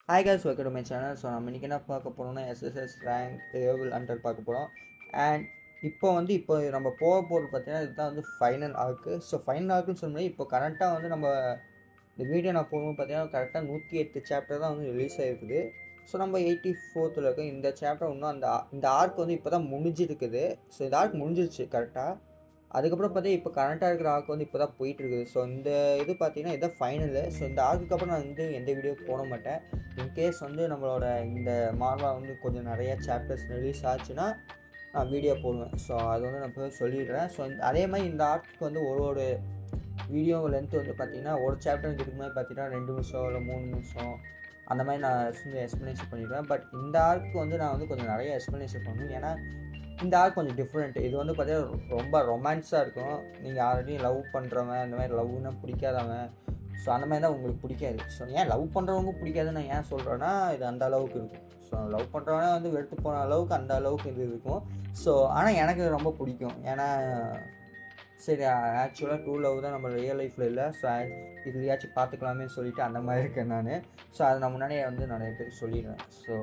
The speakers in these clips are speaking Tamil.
Hi guys, welcome to my channel. So நம்ம இன்றைக்கி என்ன பார்க்க போகிறோம்னா எஸ்எஸ்எஸ் ரேங்க் ஏவல் அண்டர் பார்க்க போகிறோம். அண்ட் இப்போ நம்ம போக போகிறது பார்த்தீங்கன்னா இதுதான் வந்து ஃபைனல் ஆர்க்கு. ஸோ ஃபைனல் ஆர்க்குன்னு சொன்னோம்னா இப்போ கரெக்டாக வந்து நம்ம இந்த வீடியோ நான் போகும்போது பார்த்தீங்கன்னா கரெக்டாக 108 சாப்டர் தான் வந்து ரிலீஸ் ஆகிருக்குது. ஸோ நம்ம 84th இருக்கோம். இந்த சாப்டர் இன்னும் இந்த ஆர்க் வந்து இப்போ தான் முடிஞ்சிருக்குது. ஸோ இந்த ஆர்க் முடிஞ்சிருச்சு கரெக்டாக. அதுக்கப்புறம் பார்த்தீங்கன்னா இப்போ கரண்ட்டாக இருக்கிற ஆர்க் வந்து இப்போ தான் போயிட்டுருக்குது. ஸோ இந்த இது பார்த்தீங்கன்னா இதான் ஃபைனலு. ஸோ இந்த ஆர்க்குக்கு அப்புறம் நான் வந்து எந்த வீடியோ போட மாட்டேன். இன்கேஸ் வந்து நம்மளோட இந்த மார்வா வந்து கொஞ்சம் நிறையா சாப்டர்ஸ் ரிலீஸ் ஆச்சுன்னா நான் வீடியோ போடுவேன். ஸோ அது வந்து நான் இப்போ சொல்லிடுறேன். ஸோ அதே மாதிரி இந்த ஆர்க்கு வந்து ஒரு வீடியோ லென்த் வந்து பார்த்திங்கன்னா ஒரு சாப்டர் இதுக்கு மாதிரி பார்த்தீங்கன்னா 2 நிமிஷம் இல்லை 3 நிமிஷம் அந்த மாதிரி நான் வந்து எக்ஸ்ப்ளனேஷன் பண்ணிடுவேன். பட் இந்த ஆர்க்கு வந்து நான் வந்து கொஞ்சம் நிறைய எக்ஸ்ப்ளனேஷன் பண்ணணும். ஏன்னா இந்த ஆர்க் கொஞ்சம் டிஃப்ரெண்ட். இது வந்து பார்த்தீங்கன்னா ரொம்ப ரொமான்ஸாக இருக்கும். நீங்கள் ஆல்ரெடி லவ் பண்ணுறவன் இந்த மாதிரி லவ்னா பிடிக்காதவன் ஸோ அந்த மாதிரி தான் உங்களுக்கு பிடிக்காது. ஸோ ஏன் லவ் பண்ணுறவங்க பிடிக்காதுன்னு நான் ஏன் சொல்கிறேன்னா இது அந்த அளவுக்கு இருக்கும். ஸோ லவ் பண்ணுறவனே வந்து வெறுத்து போன அளவுக்கு அந்த அளவுக்கு இது இருக்கும். ஸோ ஆனால் எனக்கு இது ரொம்ப பிடிக்கும். ஏன்னா சரி ஆக்சுவலாக ட்ரூ லவ் தான் நம்ம ரியல் லைஃப்பில் இல்லை. ஸோ இதுலையாச்சும் பார்த்துக்கலாமே சொல்லிவிட்டு அந்த மாதிரி இருக்கேன் நான். ஸோ அதை நான் முன்னாடியே வந்து நிறைய பேர் சொல்லிடுவேன். ஸோ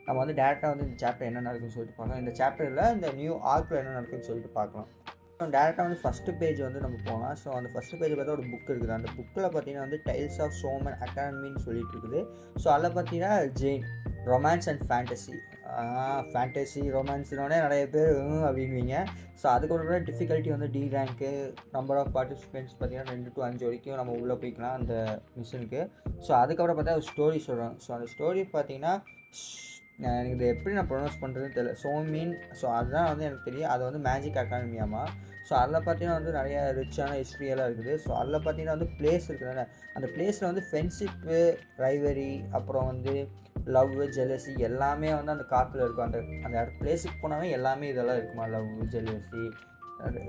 நம்ம வந்து டேரெக்டாக வந்து இந்த சாப்டர் என்ன நடக்குன்னு சொல்லிட்டு பார்க்கலாம். இந்த சாப்டரில் இந்த நியூ ஆர்க்கில் என்ன நடக்குன்னு சொல்லிட்டு பார்க்கலாம். ஸோ டேரெக்டாக வந்து ஃபஸ்ட்டு பேஜ் வந்து நம்ம போகலாம். ஸோ அந்த ஃபஸ்ட்டு பேஜ் பார்த்தா ஒரு புக் இருக்குது. அந்த புக்கில் பார்த்தீங்கன்னா வந்து டைல்ஸ் ஆஃப் சோமன் அகாடமின்னு சொல்லிட்டு இருக்குது. ஸோ அதில் பார்த்தீங்கன்னா ஜெயின் ரொமான்ஸ் அண்ட் ஃபேண்டசி ரொமான்ஸ்னோடனே நிறைய பேர் அப்படின்வீங்க. ஸோ அதுக்கப்புறம் டிஃபிகல்ட்டி வந்து டி ரேங்க்கு, நம்பர் ஆஃப் பார்ட்டிசிபென்ட்ஸ் பார்த்தீங்கன்னா 2 to 5 வரைக்கும் நம்ம உள்ளே போய்க்கலாம் அந்த மிஷனுக்கு. ஸோ அதுக்கப்புறம் பார்த்தா ஒரு ஸ்டோரி சொல்கிறாங்க. ஸோ அந்த ஸ்டோரி பார்த்தீங்கன்னா எனக்கு இது எப்படி நான் ப்ரொனவுன்ஸ் பண்ணுறதுன்னு தெரியல. சோமீன். ஸோ அதுதான் வந்து எனக்கு தெரியும். அது வந்து மேஜிக் அகாடமியாமா. ஸோ அதில் பார்த்தீங்கன்னா வந்து நிறைய ரிச்சான ஹிஸ்ட்ரியெல்லாம் இருக்குது. ஸோ அதில் பார்த்தீங்கன்னா வந்து பிளேஸ் இருக்குதுல்ல, அந்த பிளேஸில் வந்து ஃப்ரெண்ட்ஷிப்பு, ரைவரி, அப்புறம் வந்து லவ், ஜெலசி எல்லாமே வந்து அந்த காற்றுல இருக்கும். அந்த பிளேஸுக்கு போனாவே எல்லாமே இதெல்லாம் இருக்குமா, லவ், ஜெலசி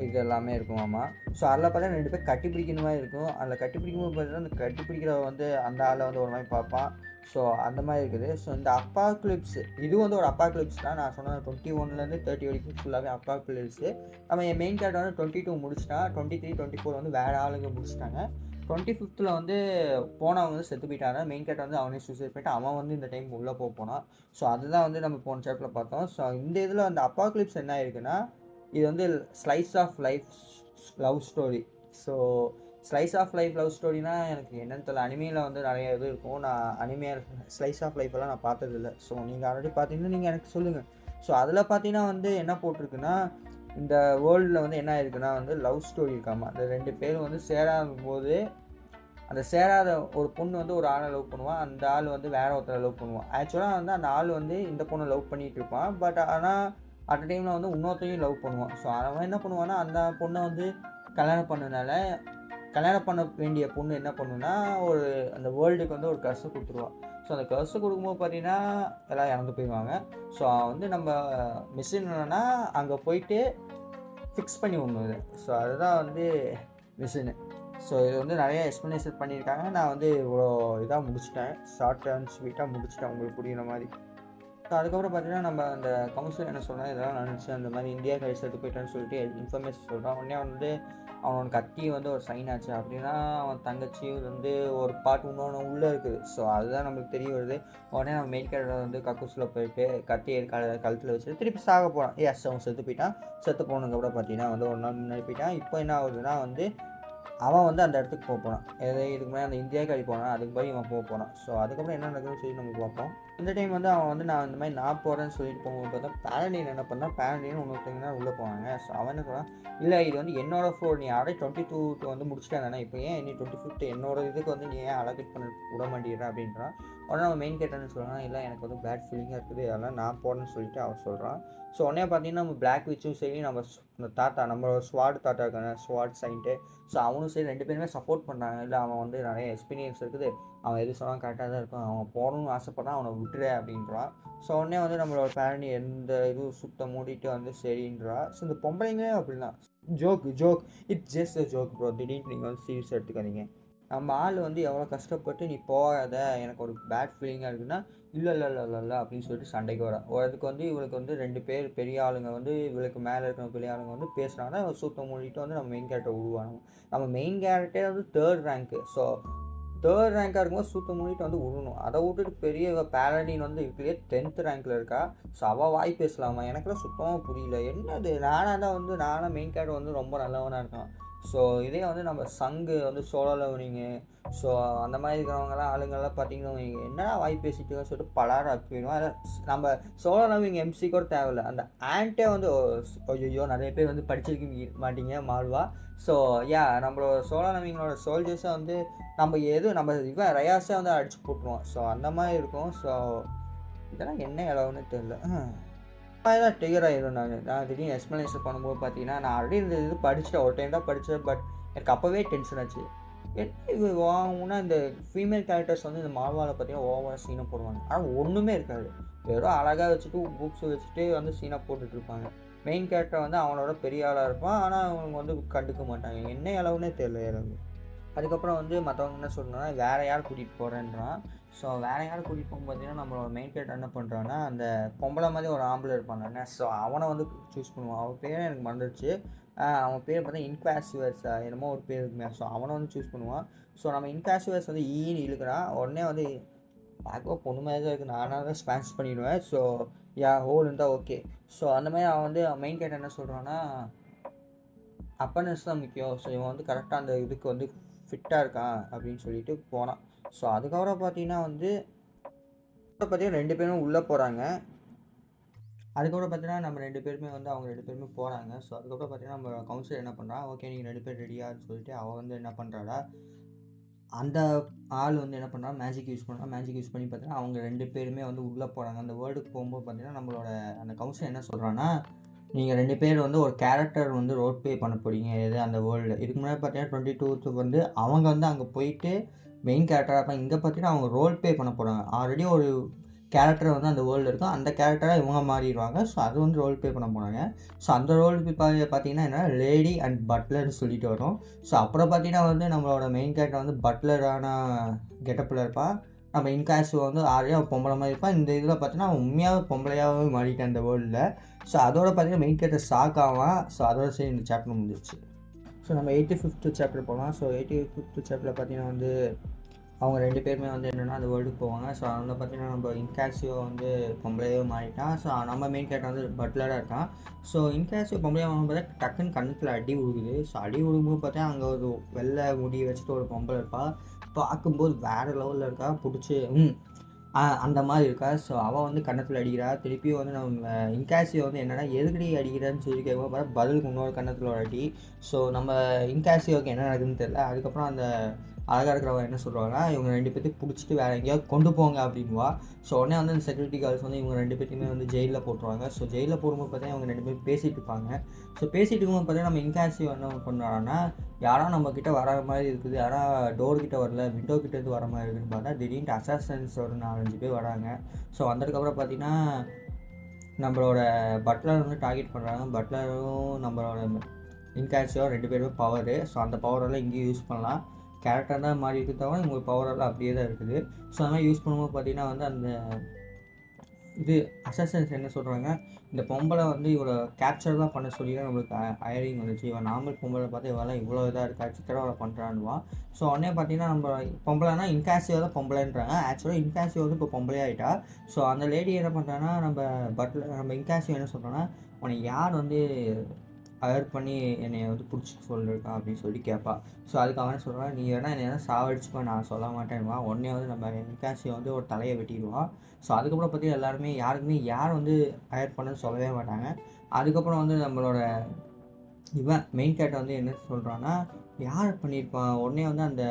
இது எல்லாமே இருக்குமாம்மா. ஸோ அதில் பார்த்தா 2 பேர் கட்டி பிடிக்கிற மாதிரி இருக்கும். அதில் கட்டி பிடிக்கும்போது பார்த்தீங்கன்னா அந்த கட்டி பிடிக்கிறவ வந்து அந்த ஆளை வந்து ஒரு மாதிரி பார்ப்பான். ஸோ அந்த மாதிரி இருக்குது. ஸோ இந்த அப்பாக்லிப்ஸ் இது வந்து ஒரு அப்பாக்லிப்ஸ் தான். நான் சொன்ன 21 30 வரைக்கும் ஃபுல்லாகவே அப்பாக்லிப்ஸு. நம்ம என் மெயின் கேரக்டர் வந்து 22 முடிச்சிட்டான். 23 24 வந்து வேறு ஆளுங்க முடிச்சிட்டாங்க. 25th வந்து போனவங்க வந்து செத்து போயிட்டாங்க. மெயின் கேரக்டர் வந்து அவனே சூசைட் பண்ணிட்டு அவன் வந்து இந்த டைம் உள்ளே போனான். ஸோ அதுதான் வந்து நம்ம போன சாப்டரில் பார்த்தோம். ஸோ இந்த இதில் அந்த அப்பாக்லிப்ஸ் என்ன இருக்குன்னா இது வந்து slice of life love story. So slice of life love ஸ்டோரினா எனக்கு என்னன்னு தெரியல. அனிமையில் வந்து நிறைய இது இருக்கும். நான் அனிமே ஸ்லைஸ் ஆஃப் லைஃப்பெல்லாம் நான் பார்த்ததில்ல. ஸோ நீங்கள் ஆல்ரெடி பார்த்தீங்கன்னா நீங்கள் எனக்கு சொல்லுங்கள். ஸோ அதில் பார்த்தீங்கன்னா வந்து என்ன போட்டிருக்குன்னா இந்த வேர்ல்டில் வந்து என்ன இருக்குன்னா வந்து லவ் ஸ்டோரி இருக்காமா. அந்த 2 பேரும் வந்து சேராத போது அந்த சேராத ஒரு பொண்ணு வந்து ஒரு ஆளை லவ் பண்ணுவான். அந்த ஆள் வந்து வேற ஒருத்தரை லவ் பண்ணுவான். ஆக்சுவலாக வந்து அந்த ஆள் வந்து இந்த பொண்ணை லவ் பண்ணிகிட்டு இருப்பான். பட் ஆனால் அட் டைமில் வந்து இன்னொருத்தையும் லவ் பண்ணுவான். ஸோ அவன் என்ன பண்ணுவான்னா அந்த பொண்ணை வந்து கல்யாணம் பண்ண வேண்டிய பொண்ணு என்ன பண்ணுன்னா ஒரு அந்த வேர்ல்டுக்கு வந்து ஒரு கர்ஸை கொடுத்துருவான். ஸோ அந்த கர்ஸை கொடுக்கும்போது பார்த்தீங்கன்னா எல்லாம் இறந்து போயிடுவாங்க. ஸோ வந்து நம்ம மிஷின் என்னன்னா அங்கே போயிட்டு ஃபிக்ஸ் பண்ணி விடணும். ஸோ அதுதான் வந்து மிஷினு. ஸோ இது வந்து நிறைய எக்ஸ்ப்ளனேஷன் பண்ணியிருக்காங்க. நான் வந்து இவ்வளோ இதாக முடிச்சிட்டேன். ஷார்ட் அண்ட் ஸ்வீட்டாக முடிச்சிட்டேன் உங்களுக்கு புரியுற மாதிரி. ஸோ அதுக்கப்புறம் பார்த்தீங்கன்னா நம்ம அந்த கவுன்சிலர் என்ன சொன்னால் இதெல்லாம் நினச்சி அந்த மாதிரி இந்தியா கை செத்து போயிட்டான்னு சொல்லிட்டு இன்ஃபர்மேஷன் சொல்கிறான். உடனே வந்து அவனோட கத்தி வந்து ஒரு சைன் ஆச்சு அப்படின்னா அவன் தங்கச்சி வந்து ஒரு பாட்டு இன்னொன்று உள்ளே இருக்குது. ஸோ அதுதான் நம்மளுக்கு தெரிய வருது. உடனே நம்ம மெயின் கேரக்டர் வந்து கக்கூஸில் போயிட்டு கத்தியை கழுத்தில் வச்சுட்டு திருப்பி சாக போகிறான். அவன் செத்து போயிட்டான். செத்து போனதுக்கப்புறம் பார்த்தீங்கன்னா வந்து ஒரு நாள் முன்னாடி போயிட்டான். இப்போ என்ன ஆகுதுன்னா வந்து அவன் வந்து அந்த இடத்துக்கு போகிறான். இதுக்கு முன்னாடி அந்த இந்தியாவுக்கு அடி போனான். அதுக்கு போய் இவன் போகிறான். ஸோ அதுக்கப்புறம் என்ன நடக்குதுன்னு சொல்லி நம்ம பார்ப்போம். இந்த டைம் வந்து அவன் வந்து நான் இந்த மாதிரி நான் போகிறேன்னு சொல்லிட்டு போகும்போது பார்த்தா பேரண்டின் என்ன பண்ணால் பேரண்டின்னு ஒருத்தவங்க உள்ளே போவாங்க. ஸோ அவன் என்ன சொன்னான், இல்லை இது வந்து என்னோட ஃபோர், நீ ஆல்ரெடி 22 வந்து முடிச்சிட்டாங்க. இப்போ ஏன் நீ 25th என்னோட இதுக்கு வந்து நீ ஏன் அலோகேட் பண்ண விட மாட்டேங்கிற அப்படின்றான். உடனே அவன் மெயின் கேட்டர்னு சொல்கிறான், இல்லை எனக்கு வந்து பேட் ஃபீலிங்காக இருக்குது, அதெல்லாம் நான் போகிறேன்னு சொல்லிட்டு அவன் சொல்கிறான். ஸோ உடனே பார்த்தீங்கன்னா நம்ம பிளாக் விச்சும் சரி, நம்ம தாத்தா நம்மளோட ஸ்வாட் தாத்தா இருக்காங்க, ஸ்வாட் சைன்ட்டு. ஸோ அவனும் சரி 2 பேருமே சப்போர்ட் பண்ணுறாங்க. இல்லை அவன் வந்து நிறைய எக்ஸ்பீரியன்ஸ் இருக்குது, அவன் எது சொன்னாலும் கரெக்டாக தான் இருக்கும், அவன் போகணும்னு ஆசைப்பட்றான், அவனை விட்டுரு அப்படின்றான். ஸோ உடனே வந்து நம்மளோட பேரண்டி எந்த இதுவும் சுத்த மூடிட்டு வந்து சரின்றா. ஸோ இந்த பொம்பளைங்களே அப்படிதான் joke it's just a joke bro, திடீர்னு நீங்கள் வந்து சீரியஸ் எடுத்துக்காதீங்க. நம்ம ஆள் வந்து எவ்வளோ கஷ்டப்பட்டு நீ போகாத எனக்கு ஒரு பேட் ஃபீலிங்காக இருக்குன்னா இல்லை அப்படின்னு சொல்லிட்டு சண்டைக்கு வரா. அதுக்கு வந்து இவளுக்கு வந்து 2 பேர் பெரிய ஆளுங்க வந்து இவளுக்கு மேலே இருக்கிற பெரிய ஆளுங்க வந்து பேசுகிறாங்கன்னா சுத்தம் மூடிட்டு வந்து நம்ம மெயின் கேரக்டர் உருவாங்க. நம்ம மெயின் கேரக்டரே வந்து 3rd ரேங்க்கு. ஸோ 3rd ரேங்காக இருக்கும்போது சுத்த மூடிட்டு வந்து விடணும். அதை விட்டுட்டு பெரிய பேலடின் வந்து இதுலேயே 10th ரேங்க்கில் இருக்கா. ஸோ அவள் வாய் பேசலாமா? எனக்குலாம் சுத்தமாக புரியல. என்னது நானாக மெயின் கேரக்டர் வந்து ரொம்ப நல்லவனாக இருக்கான். ஸோ இதே வந்து நம்ம சங்கு வந்து சோலோ லெவனிங்கு ஸோ அந்த மாதிரி இருக்கிறவங்கலாம் ஆளுங்கள்லாம் பார்த்தீங்கன்னா என்னடா வாய் பேசிட்டு சொல்லிட்டு பலாரம் ஆக்கிடுவோம். அதை நம்ம சோலோ லெவனிங் எம்சி கூட தேவையில்லை. அந்த ஆண்ட்டே வந்து ஐயோ நிறைய பேர் வந்து படிச்சிருக்க மாட்டீங்க மால்வா. ஸோ நம்மளோட சோலோ லெவனிங்களோட சோல்ஜர்ஸை வந்து நம்ம இவன் ரயாஸே வந்து அடிச்சு போட்டுருவோம். ஸோ அந்த மாதிரி இருக்கும். ஸோ இதெல்லாம் என்ன இளவுன்னு தெரியல. தான் ட்ரிகர் ஆயிடும். நான் திடீர்னு எக்ஸ்ப்ளனேஷன் பண்ணும்போது பார்த்தீங்கன்னா நான் ஆல்ரெடி இந்த இது படிச்சுட்டேன், ஒரு டைம் தான் படித்தேன். பட் எனக்கு அப்போவே டென்ஷன் ஆச்சு. என்ன இது வாங்கினா இந்த ஃபீமேல் கேரக்டர்ஸ் வந்து இந்த மால்வாவில் பார்த்தீங்கன்னா ஓவராக சீனை போடுவாங்க. ஆனால் ஒன்றுமே இருக்காது. வெறும் அழகாக வச்சுட்டு புக்ஸ் வச்சுட்டு வந்து சீனாக போட்டுட்ருப்பாங்க. மெயின் கேரக்டர் வந்து அவனோட பெரிய ஆளாக இருப்பான். ஆனால் அவங்க வந்து கண்டுக்க மாட்டாங்க. என்ன அளவுன்னே தெரியல எனக்கு. அதுக்கப்புறம் வந்து மற்றவங்க என்ன சொல்லணும்னா வேறு யார் கூட்டிகிட்டு போகிறேன்றான். ஸோ வேறு யார் கூட்டிகிட்டு போகும் பார்த்தீங்கன்னா நம்மளோட மெயின் கேரக்டர் என்ன பண்ணுறான்னா அந்த பொம்பளை மாதிரி ஒரு ஆம்பளை இருப்பாங்க. ஸோ அவனை வந்து சூஸ் பண்ணுவான். அவன் பேரே எனக்கு மறந்துடுச்சு. அவன் பேர் பார்த்தா இன்காசிவர்ஸ் என்னமோ ஒரு பேர் இருக்குமே. ஸோ அவனை வந்து சூஸ் பண்ணுவான். ஸோ நம்ம இன்காசிவர்ஸ் வந்து ஈன்னு இழுக்கிறான். உடனே வந்து பார்க்க பொண்ணு மாதிரி தான் இருக்குது. நானாக தான் ஸ்பான்ஸ் பண்ணிவிடுவேன். ஸோ ஹோல் இருந்தால் ஓகே. ஸோ அந்த மாதிரி அவன் வந்து மெயின் கேரக்டர் என்ன சொல்கிறான்னா அப்பனஸ் தான் முக்கியம். ஸோ இவன் வந்து கரெக்டாக அந்த இதுக்கு வந்து ஃபிட்டாக இருக்கான் அப்படின்னு சொல்லிட்டு போனான். ஸோ அதுக்கப்புறம் பார்த்தீங்கன்னா வந்து பார்த்தீங்கன்னா 2 பேரும் உள்ளே போகிறாங்க. அதுக்கப்புறம் பார்த்தீங்கன்னா நம்ம 2 பேருமே வந்து அவங்க 2 பேருமே போகிறாங்க. ஸோ அதுக்கப்புறம் பார்த்தீங்கன்னா நம்ம கவுன்சிலர் என்ன பண்ணுறான், ஓகே நீங்கள் 2 பேர் ரெடியான்னு சொல்லிட்டு அவள் வந்து என்ன பண்ணுறாடா அந்த ஆள் வந்து என்ன பண்ணுறான் மேஜிக் யூஸ் பண்ணுறான். மேஜிக் யூஸ் பண்ணி பார்த்தீங்கன்னா அவங்க 2 பேருமே வந்து உள்ளே போகிறாங்க. அந்த வேர்ல்டுக்கு போகும்போது பார்த்தீங்கன்னா நம்மளோட அந்த கவுன்சிலர் என்ன சொல்கிறான்னா நீங்கள் 2 பேர் வந்து ஒரு கேரக்டர் வந்து ரோல் ப்ளே பண்ண போகிறீங்க. எது அந்த வேர்ல்டு இதுக்கு முன்னாடி பார்த்தீங்கன்னா 22 வந்து அவங்க வந்து அங்கே போயிட்டு மெயின் கேரக்டராக இருப்பாங்க. இங்கே பார்த்தீங்கன்னா அவங்க ரோல் ப்ளே பண்ண போகிறாங்க. ஆல்ரெடி ஒரு கேரக்டர் வந்து அந்த வேர்ல்டு இருக்கும். அந்த கேரக்டராக இவங்க மாறிடுவாங்க. ஸோ அது வந்து ரோல் ப்ளே பண்ண போகிறாங்க. ஸோ அந்த ரோல் ப்ளே பார்த்தீங்கன்னா என்ன லேடி அண்ட் பட்லர்னு சொல்லிட்டு வரும். ஸோ அப்புறம் பார்த்தீங்கன்னா வந்து நம்மளோட மெயின் கேரக்டர் வந்து பட்லரான கெட்டப்பில் இருப்பான். நம்ம இன்காசிவோ வந்து ஆல்ரெடி அவன் பொம்பளை மாதிரி இருப்பான். இந்த இதில் பார்த்தீங்கன்னா அவன் உண்மையாகவே பொம்பளையாகவே மாறிட்டான் அந்த வேர்ல்டில். ஸோ அதோட பார்த்தீங்கன்னா மெயின் கேரக்டர் ஷாக் ஆவான். ஸோ அதோட சரி இந்த சாப்டர் முடிஞ்சிச்சு. ஸோ நம்ம 85th சாப்டர் போகலாம். ஸோ 85th சாப்டரில் பார்த்தீங்கன்னா வந்து அவங்க 2 பேருமே வந்து என்னென்னா அந்த வேர்ல்டுக்கு போவாங்க. ஸோ அதில் பார்த்தீங்கன்னா நம்ம இன்காசியோ வந்து பொம்பளையே மாறிட்டான். ஸோ நம்ம மெயின் கேரக்டர் வந்து பட்லராக இருக்கான். ஸோ இன்காசியோ பொம்பளையாக வாங்க பார்த்தா டக்குன்னு கண்ணுக்குள்ள அடி விழுகுது. ஸோ அடி விழுகும்போது பார்த்தா அங்கே ஒரு வெள்ளை முடி வச்சுட்டு ஒரு பொம்பளை இருப்பாள். பார்க்கும்போது வேறு லெவலில் இருக்கா. பிடிச்சி அந்த மாதிரி இருக்கா. ஸோ அவள் வந்து கன்னத்தில் அடிக்கிறா. திருப்பியும் வந்து நம்ம இன்காசியோ வந்து என்னென்னா எதுக்கடி அடிக்கிறான்னு சொல்லி கேட்கும்போது பார்த்தா பதிலுக்கு இன்னொரு கன்னத்தில் ஒரு அடி. ஸோ நம்ம இன்காசியோவுக்கு என்ன நடக்குதுன்னு தெரியல. அதுக்கப்புறம் அந்த அழகாக இருக்கிறவங்க என்ன சொல்கிறாங்கன்னா இவங்க 2 பேர்த்தையும் பிடிச்சிட்டு வேறு எங்கேயாவது கொண்டு போங்க அப்படின்வா. ஸோ உடனே வந்து அந்த செக்யூரிட்டி கார்ட்ஸ் வந்து இவங்க 2 பேர்த்தையுமே வந்து ஜெயிலில் போட்டுருவாங்க. ஸோ ஜெயிலில் போடும்போது பார்த்தீங்கன்னா இவங்க 2 பேரும் பேசிகிட்டு இருப்பாங்க. ஸோ பேசிகிட்டு இருக்கும்போது பார்த்தீங்கன்னா நம்ம இன்காசியோ என்ன பண்ணுறாங்கன்னா யாரும் நம்மக்கிட்ட வர மாதிரி இருக்குது. யாரும் டோர் கிட்ட வரல விண்டோ கிட்டேருந்து வர மாதிரி இருக்குதுன்னு பார்த்தா திடீர்னு அசாசன்ஸ் ஒரு 4-5 பேர் வராங்க. ஸோ வந்ததுக்கப்புறம் பார்த்தீங்கன்னா நம்மளோட பட்லர் வந்து டார்கெட் பண்ணுறாங்க. பட்லரும் நம்மளோட இன்காசியோ 2 பேருமே பவரு. ஸோ அந்த பவரெல்லாம் இங்கேயும் யூஸ் பண்ணலாம். கேரக்டர் தான் மாறி இருக்குது தவிர உங்களுக்கு பவரெல்லாம் அப்படியே தான் இருக்குது. ஸோ அதெல்லாம் யூஸ் பண்ணும்போது பார்த்தீங்கன்னா வந்து அந்த இது அசாசன்ஸ் என்ன சொல்கிறாங்க இந்த பொம்பளை வந்து இவரை கேப்சர் தான் பண்ண சொல்லி தான் நம்மளுக்கு ஹயரிங் வந்துச்சு. இவன் நார்மல் பொம்பளை பார்த்து இவெல்லாம் இவ்வளோ இதாக இருக்கா சித்திரவதை பண்ணுறான்னுவான். ஸோ உடனே பார்த்தீங்கன்னா நம்ம பொம்பளைனா இன்காசியோ தான் பொம்பளைன்றாங்க. ஆக்சுவலாக இன்காசியோ வந்து இப்போ பொம்பளையாகிட்டா. ஸோ அந்த லேடி என்ன பண்ணுறான்னா நம்ம இன்காசியோ என்ன சொல்கிறோன்னா உனக்கு யார் வந்து ஹயர் பண்ணி என்னை வந்து பிடிச்சிட்டு சொல்லியிருக்கான் அப்படின்னு சொல்லி கேட்பா. ஸோ அதுக்கு அவன் சொல்கிறான் நீ வேணா என்னை சாவடிச்சுப்பா நான் சொல்ல மாட்டேன்னுவான். உடனே வந்து நம்ம இன்காசியோ வந்து ஒரு தலையை வெட்டிடுவான். ஸோ அதுக்கப்புறம் பார்த்தீங்கன்னா எல்லாருமே யாருக்குமே யார் வந்து ஹயர் பண்ணன்னு சொல்லவே மாட்டாங்க. அதுக்கப்புறம் வந்து நம்மளோட இவன் மெயின் கேரக்டர் வந்து என்ன சொல்கிறான்னா யார் பண்ணியிருப்பான். உடனே வந்து அந்த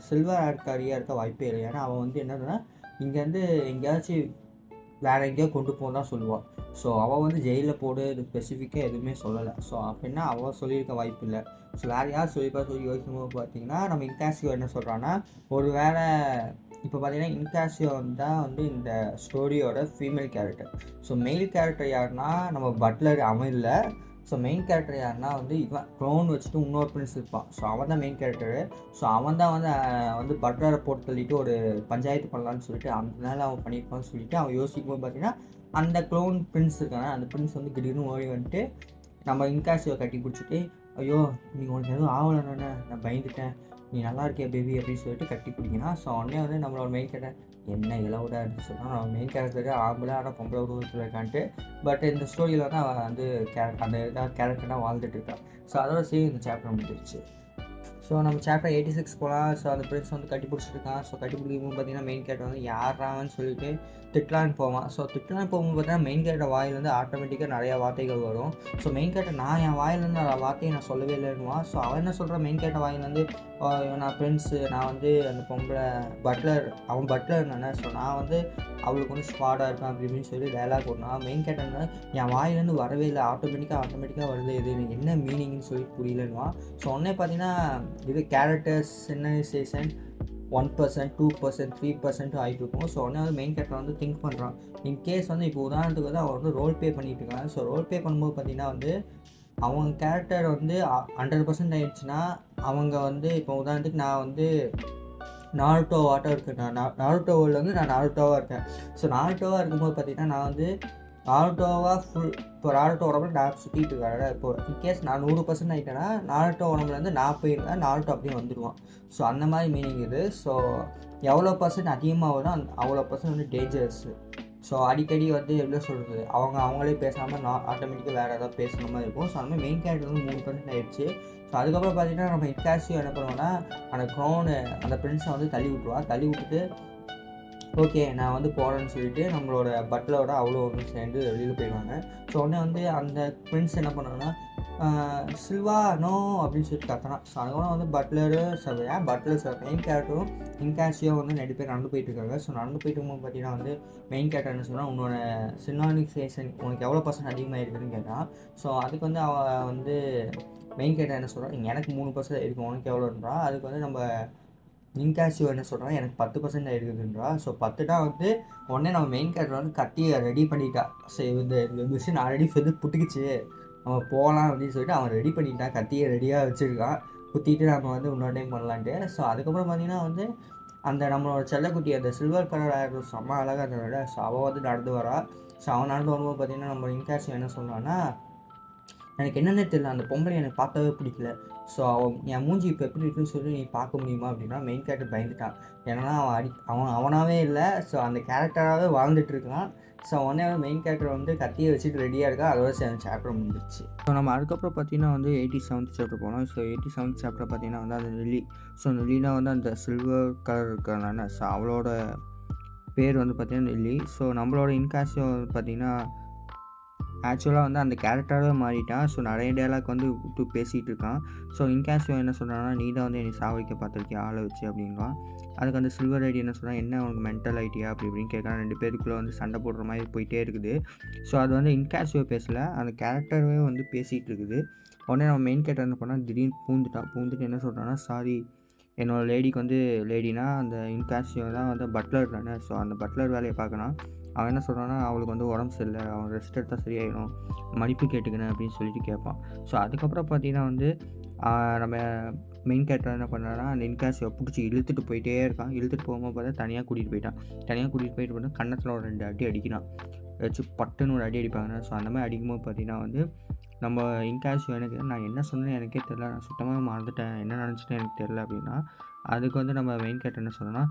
சில்வர் ஆட்காரியாக இருக்க வாய்ப்பே இல்லை. ஏன்னா அவன் வந்து என்னதுன்னா இங்கேருந்து எங்கேயாச்சும் வேறு எங்கேயோ கொண்டு போன்னு தான் சொல்லுவாள். ஸோ அவள் வந்து ஜெயிலில் போடு இது ஸ்பெசிஃபிக்காக எதுவுமே சொல்லலை. ஸோ அப்படின்னா அவள் சொல்லியிருக்க வாய்ப்பு இல்லை. ஸோ வேறு யார் சொல்லியிருப்பா சொல்லி யோசிக்கும்போது பார்த்தீங்கன்னா நம்ம இன்காசியோ என்ன சொல்கிறான்னா ஒரு வேளை இப்போ பார்த்தீங்கன்னா இன்காசியோ தான் வந்து இந்த ஸ்டோரியோட female character. So male character யாருன்னா நம்ம பட்லர் அவன் இல்லை. ஸோ மெயின் கேரக்டர் யாருன்னா வந்து இவன் க்ரௌன் வச்சுட்டு இன்னொரு பிரின்ஸ் இருப்பான். ஸோ அவன் தான் மெயின் கேரக்டரு. ஸோ அவன் தான் வந்து பட்லரை போட்டு தள்ளிட்டு ஒரு பஞ்சாயத்து பண்ணலான்னு சொல்லிட்டு அதனால அவன் பண்ணியிருப்பான்னு சொல்லிட்டு அவன் யோசிக்கும்போது பார்த்தீங்கன்னா அந்த க்ளோன் பிரின்ஸ் இருக்காங்க. அந்த பிரின்ஸ் வந்து திடீர்னு ஓடி வந்துட்டு நம்ம இன்காசியோ கட்டி பிடிச்சிட்டு ஐயோ நீங்கள் உனக்கு எதுவும் ஆகலைண்ணே நான் பயந்துட்டேன் நீ நல்லா இருக்கியா பேபி அப்படின்னு சொல்லிட்டு கட்டி பிடிக்கிறான். ஸோ உடனே வந்து நம்மளோட மெயின் கேரக்டர் என்ன இலவுட அப்படின்னு சொன்னால் நம்ம மெயின் கேரக்டருக்கு ஆம்பளை ஆனால் பொம்பளை உருவத்தில் இருக்கான்ட்டு. பட் இந்த ஸ்டோரியில் வந்து அவன் வந்து அந்த இதாக கேரக்டராக வாழ்ந்துட்டு இருக்கான். ஸோ அதோட சரி இந்த சாப்டர் முடிஞ்சிருச்சு. ஸோ நம்ம சாப்டர் 86 போகலாம். ஸோ அந்த பிரின்ஸ் வந்து கட்டி பிடிச்சிருக்கான். ஸோ கட்டி பிடிக்கும்போது பார்த்தீங்கன்னா மெயின் கேரக்டர் வந்து யாரான்னு சொல்லிட்டு திட்டலான்னு போவான். ஸோ திட்டலான்னு போகும்போது பார்த்தீங்கன்னா மெயின் கேரக்டர் வாயிலேருந்து ஆட்டோமேட்டிக்காக நிறையா வார்த்தைகள் வரும். ஸோ மெயின் கேரக்டர் நான் என் வாயிலேருந்து அந்த வார்த்தையை நான் சொல்லவே இல்லைன்னுவான். ஸோ அவன் என்ன சொல்கிறான், மெயின் கேரக்டர் வாயிலேருந்து நான் ஃப்ரெண்ட்ஸு, நான் வந்து அந்த பொம்பளை பட்லர், அவன் பட்லர் தானே, ஸோ நான் வந்து அவளுக்கு வந்து ஸ்குவாடாக இருப்பேன் அப்படி இப்படின்னு சொல்லி டைலாக் போடணும். மெயின் கேரக்டர் என் வாயிலேருந்து வரவே இல்லை, ஆட்டோமேட்டிக்காக வருது, இது என்ன மீனிங்னு சொல்லி புரியலன்னுவான். ஸோ உடனே பார்த்தீங்கன்னா இது கேரக்டர்ஸ் சின்னசேஷன் 1%, 2%, 3% ஆகிட்டு இருக்கும். ஸோ உடனே வந்து மெயின் கேரக்டர் வந்து திங்க் பண்ணுறான். இன்கேஸ் வந்து இப்போ உதாரணத்துக்கு வந்து அவன் வந்து ரோல் ப்ளே பண்ணிட்டு இருக்கான். ஸோ ரோல் ப்ளே பண்ணும்போது பார்த்தீங்கன்னா வந்து அவங்க கேரக்டர் வந்து 100% ஆயிடுச்சுன்னா அவங்க வந்து இப்போ உதாரணத்துக்கு நான் வந்து நாருட்டோ ஆட்டம் இருக்கேன், நாருட்டோ வேர்ல்டில் வந்து நான் நாருட்டோவாக இருக்கேன். ஸோ நாருட்டோவாக இருக்கும்போது பார்த்தீங்கன்னா நான் வந்து நாருட்டோவாக இப்போ நாருட்டோ உடம்புல நான் சுற்றிட்டு இருக்காரு. இப்போ இன்கேஸ் நான் 100% ஆகிட்டேன்னா நாருட்டோ உடம்புலேருந்து நான் போயிருக்கேன், நாருட்டோ அப்படியே வந்துடுவான். ஸோ அந்த மாதிரி மீனிங் இது. ஸோ எவ்வளோ % அதிகமாக வரும் அவ்வளோ % வந்து டேஞ்சரஸ்ஸு. ஸோ அடிக்கடி வந்து எப்படி சொல்கிறது, அவங்களே பேசாமல் ஆட்டோமேட்டிக்காக வேறு ஏதாவது பேசுகிற மாதிரி இருக்கும். ஸோ அந்த மாதிரி மெயின் கேரக்டர் வந்து 3% ஆகிடுச்சு. ஸோ அதுக்கப்புறம் பார்த்தீங்கன்னா நம்ம இக்காசியோ என்ன பண்ணுவோன்னா அந்த க்ரௌனு அந்த பிரின்ஸை வந்து தள்ளி விட்டுட்டு ஓகே நான் வந்து போகிறேன்னு சொல்லிட்டு நம்மளோட பட்லரோட அவ்வளோ ஒன்று சேர்ந்து வெளியில் போயிடுவாங்க. ஸோ உடனே வந்து அந்த பிரின்ஸ் என்ன பண்ணாங்கன்னா சில்வா நோ அப்படின்னு சொல்லிட்டு கத்தனா. ஸோ அதுக்கப்புறம் வந்து பட்லர் சார் மெயின் கேரக்டரும் இன்காசியோ வந்து 2 பேர் நடந்து போயிட்டு இருக்காங்க. ஸோ நடந்து போயிட்டு இருக்கும்போது பார்த்தீங்கன்னா வந்து மெயின் கேரக்டர் என்ன சொன்னால் உன்னோட சினானிசேஷன் உனக்கு எவ்வளோ % அதிகமாக இருக்குதுன்னு கேட்டான். ஸோ அதுக்கு வந்து அவன் வந்து மெயின் கேரக்டர் என்ன சொல்கிறான், எனக்கு 3% இருக்குது, உனக்கு எவ்வளோன்றா. அதுக்கு வந்து நம்ம இன்காசியோ என்ன சொல்கிறான், எனக்கு 10% இருக்குதுன்றா. ஸோ 10 வந்து உடனே நம்ம மெயின் கேரக்டர் வந்து கத்தியை ரெடி பண்ணிட்டா. ஸோ இந்த மிஷின் ஆல்ரெடி புட்டுக்குச்சு, நம்ம போகலாம் அப்படின்னு சொல்லிட்டு அவன் ரெடி பண்ணிட்டான், கத்தியை ரெடியாக வச்சுருக்கான், குத்திட்டு நம்ம வந்து இன்னொரு டைம் பண்ணலான்ட்டு. ஸோ அதுக்கப்புறம் பார்த்தீங்கன்னா வந்து அந்த நம்மளோட செல்லக்குட்டி அந்த சில்வர் கலர் ஆகிடும் செம்ம அழகாக இருந்ததோட. ஸோ அவள் வந்து நடந்து வரா. ஸோ அவன் நடந்து வரும்போது பார்த்தீங்கன்னா நம்ம இன்காசியோ என்ன சொல்கிறான்னா, எனக்கு என்னென்னே தெரியல, அந்த பொம்பளை எனக்கு பார்க்கவே பிடிக்கல. ஸோ என் மூஞ்சி இப்போ எப்படி இருக்குன்னு சொல்லி நீ பார்க்க முடியுமா அப்படின்னா மெயின் கேரக்டர் பயந்துட்டான். ஏன்னா அவன் அவனாவே இல்லை, ஸோ அந்த கேரக்டராகவே வாழ்ந்துட்டு இருக்கான். ஸோ உடனே மெயின் கேரக்டர் வந்து கத்தியை வச்சுட்டு ரெடியாக இருக்கா. அதோட அந்த சாப்டர் முடிஞ்சிச்சு. ஸோ நம்ம அதுக்கப்புறம் பார்த்தீங்கன்னா வந்து 87th சாப்டர் போனோம். ஸோ 87th சாப்டர் பார்த்தீங்கன்னா வந்து அந்த நெல்லி. ஸோ நெல்லினா வந்து அந்த சில்வர் கலர் இருக்கிறனால ஸோ அவளோட பேர் வந்து பார்த்தீங்கன்னா நெல்லி. ஸோ நம்மளோட இன்காசியோ பார்த்தீங்கன்னா ஆக்சுவலாக வந்து அந்த கேரக்டராகவே மாறிட்டான். ஸோ நிறைய டைலாக் வந்து விட்டு பேசிகிட்டு இருக்கான். ஸோ இன்காசியோ என்ன சொல்கிறான்னா, நீ தான் வந்து என்னை சாவடிக்க பார்த்துருக்கியா ஆளை வச்சு அப்படின்வான். அதுக்கு அந்த சில்வர் ஐடி என்ன சொல்கிறான், என்ன உனக்கு மென்டல் ஐடியா அப்படி இப்படின்னு கேட்குறான். 2 பேருக்குள்ளே வந்து சண்டை போடுற மாதிரி போயிட்டே இருக்குது. ஸோ அது வந்து இன்காசியோ பேசலை, அந்த கேரக்டரவே வந்து பேசிகிட்டு இருக்குது. உடனே நம்ம மெயின் கேரக்டர் என்ன பண்ணால் திடீர்னு பூந்துட்டு என்ன சொல்கிறான்னா, சாரி என்னோடய லேடிக்கு வந்து லேடினா அந்த இன்காசியோ தான் வந்து பட்லர் தானே. ஸோ அந்த பட்லர் வேலையை பார்க்கணும். அவன் என்ன சொல்கிறான்னா, அவளுக்கு வந்து உடம்பு சரியில்லை, அவன் ரெஸ்ட் எடுத்தால் சரியாயிடும், மன்னிப்பு கேட்டுக்கிறேன் அப்படின்னு சொல்லிட்டு கேட்பான். ஸோ அதுக்கப்புறம் பார்த்தீங்கன்னா வந்து நம்ம மெயின் கேரக்டர் என்ன பண்ணுறான்னா அந்த இன்காசியோ பிடிச்சி இழுத்துட்டு போயிட்டே இருக்கான். இழுத்துட்டு போகும்போது பார்த்தா தனியாக கூட்டிகிட்டு போயிட்டு கன்னத்தில் ஒரு 2 அடி அடிக்கிறான். ஏதாச்சும் பட்டுன்னு ஒரு அடி அடிப்பாங்க. ஸோ அந்த மாதிரி அடிக்கும்போது பார்த்தீங்கன்னா வந்து நம்ம இன்காசியோ எனக்கு நான் என்ன சொன்னேன்னு எனக்கே தெரில, நான் சுத்தமாக மறந்துட்டேன், என்ன நினச்சிட்டேன் எனக்கு தெரில அப்படின்னா. அதுக்கு வந்து நம்ம மெயின் கேரக்டர் என்ன சொன்னோன்னா,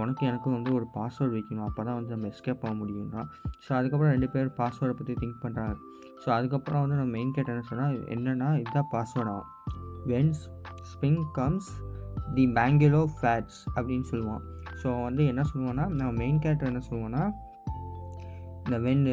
உனக்கு எனக்கும் வந்து ஒரு பாஸ்வேர்டு வைக்கணும், அப்போ தான் வந்து நம்ம எஸ்கேப் ஆக முடியும்னா. ஸோ அதுக்கப்புறம் 2 பேர் பாஸ்வேர்டை பற்றி திங்க் பண்ணுறாங்க. ஸோ அதுக்கப்புறம் வந்து நம்ம மெயின் கேரக்டர் என்ன சொன்னால், என்னென்னா இதுதான் பாஸ்வேர்டாகும், வென் ஸ்ப்ரிங் கம்ஸ் தி மேங்கிலோ ஃபேட்ஸ் அப்படின்னு சொல்லுவான். ஸோ வந்து என்ன சொல்லுவான்னா, நம்ம மெயின் கேரக்டர் என்ன சொல்லுவோன்னா, இந்த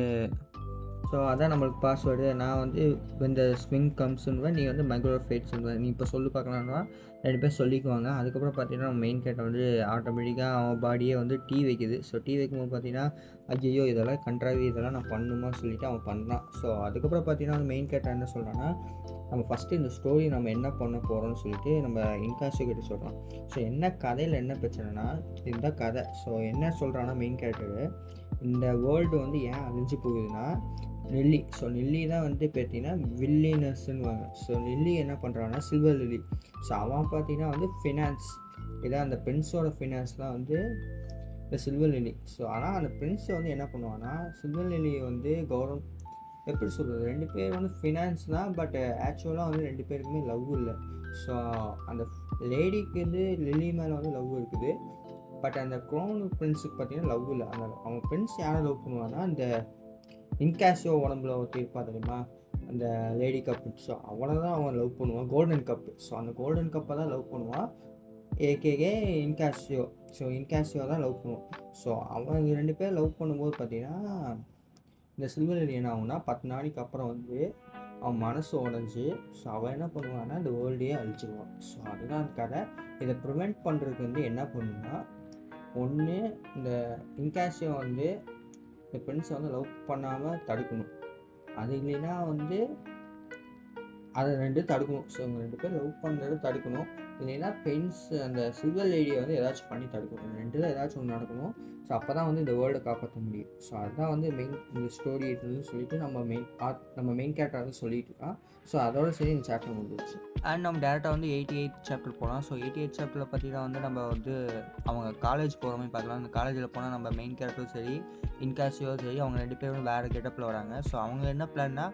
ஸோ அதான் நம்மளுக்கு பாஸ்வேர்டு. நான் வந்து இந்த ஸ்விங் கம்ஸ்ன்னுவேன், நீ வந்து மைக்ரோ ஃபேட்ஸ்ன்னுவேன், நீ இப்போ சொல்லி பார்க்கலான்னா 2 பேர் சொல்லிக்குவாங்க. அதுக்கப்புறம் பார்த்தீங்கன்னா மெயின் கேரக்டர் வந்து ஆட்டோமேட்டிக்காக அவன் பாடியே வந்து டீ வைக்குது. ஸோ டீ வைக்கும்போது பார்த்தீங்கன்னா ஐயோ இதெல்லாம் கண்ட்ராவி, இதெல்லாம் நான் பண்ணணுமா சொல்லிவிட்டு அவன் பண்ணான். ஸோ அதுக்கப்புறம் பார்த்தீங்கன்னா மெயின் கேரக்டர் என்ன சொல்கிறான்னா, நம்ம ஃபஸ்ட்டு இந்த ஸ்டோரி நம்ம என்ன பண்ண போகிறோம்னு சொல்லிட்டு நம்ம இன்காசியோ கிட்ட சொல்கிறோம். ஸோ என்ன கதையில் என்ன பிரச்சனைனா இதுதான் கதை. ஸோ என்ன சொல்கிறான்னா மெயின் கேரக்டரு, இந்த வேர்ல்டு வந்து ஏன் அழிஞ்சு போகுதுன்னா நெல்லி. ஸோ நெல்லி தான் வந்து பார்த்தீங்கன்னா வில்லினஸ்ன்னுவாங்க. ஸோ நெல்லி என்ன பண்ணுறான்னா சில்வர் லில்லி. ஸோ அவன் பார்த்தீங்கன்னா வந்து ஃபினான்ஸ், இதான் அந்த பிரின்ஸோட ஃபினான்ஸ் தான் வந்து இந்த சில்வர் லில்லி. ஸோ ஆனால் அந்த பிரின்ஸை வந்து என்ன பண்ணுவான்னா சில்வர் லில்லியை வந்து எப்படி சொல்கிறது, 2 பேர் வந்து ஃபினான்ஸ் தான், பட் ஆக்சுவலாக வந்து 2 பேருக்குமே லவ் இல்லை. ஸோ அந்த லேடிக்கு வந்து லில்லி மேலே வந்து லவ் இருக்குது. பட் அந்த க்ரௌன் பிரின்ஸுக்கு பார்த்தீங்கன்னா லவ் இல்லை. அந்த அவன் பிரின்ஸ் யாரை லவ் பண்ணுவான்னா அந்த இன்காசியோ உடம்புல ஒருத்தி இருப்பா தெரியுமா, அந்த லேடி கப்பு. ஸோ அவனை தான் அவன் லவ் பண்ணுவான், கோல்டன் கப்பு. ஸோ அந்த கோல்டன் கப்பை தான் லவ் பண்ணுவான், ஏகேகே இன்காசியோ. ஸோ இன்காசியோ தான் லவ் பண்ணுவான். ஸோ அவங்க 2 பேர் லவ் பண்ணும்போது பார்த்தீங்கன்னா இந்த சில்வர் லேடி என்ன ஆகும்னா 10 நாளைக்கு அப்புறம் வந்து அவன் மனசு உடஞ்சி ஸோ அவன் என்ன பண்ணுவான்னா இந்த வேர்ல்டையே அழிச்சிடுவான். ஸோ அதுதான் கதை. இதை ப்ரிவெண்ட் பண்ணுறதுக்கு வந்து என்ன பண்ணுன்னா, ஒன்று இந்த இன்காசியோ வந்து இந்த ஃப்ரெண்ட்ஸை வந்து லவ் பண்ணாமல் தடுக்கணும். அது இல்லைன்னா வந்து அதை 2 தடுக்கணும். ஸோ இவங்க 2 பேர் லவ் பண்ணுறதை தடுக்கணும். இல்லைன்னா பெயின்ஸ் அந்த சில்வர் லேடியை வந்து ஏதாச்சும் பண்ணி தடுக்கணும். 2 ஏதாச்சும் ஒன்று நடக்கணும். ஸோ அப்போ தான் வந்து இந்த வேர்ல்டை காப்பாற்ற முடியும். ஸோ அதுதான் வந்து மெயின் இந்த ஸ்டோரி இருக்குன்னு சொல்லிட்டு நம்ம மெயின் கேரக்டர் வந்து சொல்லிட்டு இருக்கான். ஸோ அதோட சரி இந்த சாப்டர் முடிஞ்சிச்சு. அண்ட் நம்ம டேரெக்டாக வந்து 88th சாப்டர் போகலாம். ஸோ 88th சாப்டரில் பார்த்தீங்கன்னா வந்து நம்ம வந்து அவங்க காலேஜ் போகிற மாதிரி பார்க்கலாம். அந்த காலேஜில் போனால் நம்ம மெயின் கேரக்டரும் சரி இன்காசியோ சரி அவங்க 2 பேரும் வேறு கெட்டப்பில் வராங்க. ஸோ அவங்க என்ன பிளான்னா,